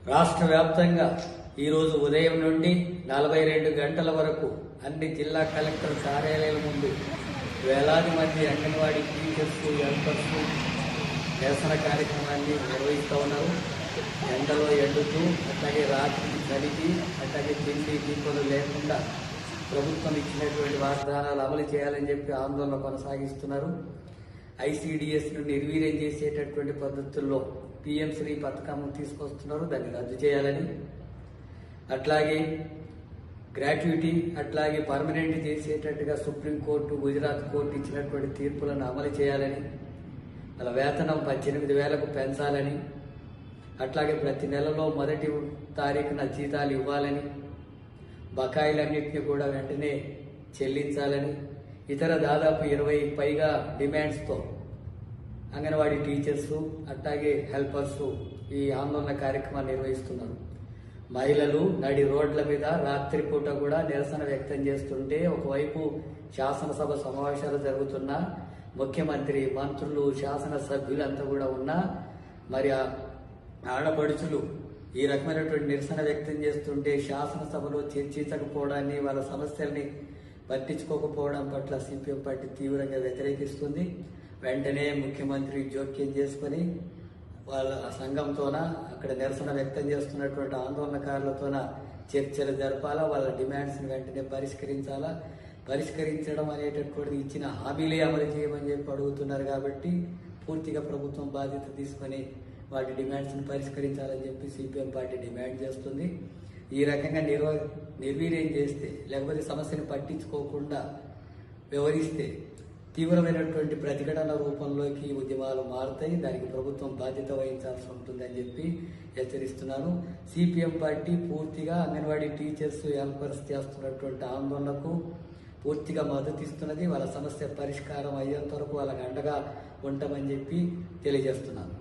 రాష్ట్ర వ్యాప్తంగా ఈరోజు ఉదయం నుండి 42 గంటల వరకు అన్ని జిల్లా కలెక్టర్ కార్యాలయాల ముందు వేలాది మంది అంగన్వాడీ టీచర్స్, హెల్పర్స్ నిరసన కార్యక్రమాన్ని నిర్వహిస్తూ ఉన్నారు. ఎండలో ఎండుతూ, అట్లాగే రాత్రి చలికి, అట్లాగే తిండి దీపాలు లేకుండా ప్రభుత్వం ఇచ్చినటువంటి వాగ్దానాలు అమలు చేయాలని చెప్పి ఆందోళన కొనసాగిస్తున్నారు. ఐసీడీఎస్ను నిర్వీర్యం చేసేటటువంటి పద్ధతుల్లో పీఎం శ్రీ పథకం తీసుకొస్తున్నారు, దాన్ని రద్దు చేయాలని, అట్లాగే గ్రాట్యుటీ అట్లాగే పర్మనెంట్ చేసేటట్టుగా సుప్రీంకోర్టు, గుజరాత్ కోర్టు ఇచ్చినటువంటి తీర్పులను అమలు చేయాలని, వాళ్ళ వేతనం 18,000కు పెంచాలని, అట్లాగే ప్రతి నెలలో మొదటి తారీఖున జీతాలు ఇవ్వాలని, బకాయిలన్నింటినీ కూడా వెంటనే చెల్లించాలని, ఇతర దాదాపు 20 పైగా డిమాండ్స్తో అంగన్వాడీ టీచర్సు అట్లాగే హెల్పర్సు ఈ ఆందోళన కార్యక్రమాన్ని నిర్వహిస్తున్నారు. మహిళలు నడి రోడ్ల మీద రాత్రిపూట కూడా నిరసన వ్యక్తం చేస్తుంటే, ఒకవైపు శాసనసభ సమావేశాలు జరుగుతున్నా, ముఖ్యమంత్రి, మంత్రులు, శాసనసభ్యులంతా కూడా ఉన్నా, మరి ఆడపడుచులు ఈ రకమైనటువంటి నిరసన వ్యక్తం చేస్తుంటే శాసనసభలో చర్చించకపోవడాన్ని, వాళ్ళ సమస్యల్ని పట్టించుకోకపోవడం పట్ల సిపిఎం పార్టీ తీవ్రంగా వ్యతిరేకిస్తుంది. వెంటనే ముఖ్యమంత్రి జోక్యం చేసుకుని వాళ్ళ సంఘంతోన, అక్కడ నిరసన వ్యక్తం చేస్తున్నటువంటి ఆందోళనకారులతోన చర్చలు జరపాలా, వాళ్ళ డిమాండ్స్ని వెంటనే పరిష్కరించాలా. పరిష్కరించడం అనేటటువంటిది ఇచ్చిన హామీలే అమలు చేయమని చెప్పి అడుగుతున్నారు. కాబట్టి పూర్తిగా ప్రభుత్వం బాధ్యత తీసుకొని వాటి డిమాండ్స్ని పరిష్కరించాలని చెప్పి సిపిఎం పార్టీ డిమాండ్ చేస్తుంది. ఈ రకంగా నిర్వీర్యం చేస్తే, లేకపోతే సమస్యను పట్టించుకోకుండా వ్యవహరిస్తే తీవ్రమైనటువంటి ప్రతిఘటన రూపంలోకి ఉద్యమాలు మారుతాయి. దానికి ప్రభుత్వం బాధ్యత వహించాల్సి ఉంటుందని చెప్పి హెచ్చరిస్తున్నాను. సిపిఎం పార్టీ పూర్తిగా అంగన్వాడీ టీచర్స్, హెల్పర్స్ చేస్తున్నటువంటి ఆందోళనకు పూర్తిగా మద్దతు ఇస్తున్నది. వాళ్ళ సమస్య పరిష్కారం అయ్యేంత వరకు వాళ్ళకి అండగా ఉంటామని చెప్పి తెలియజేస్తున్నాను.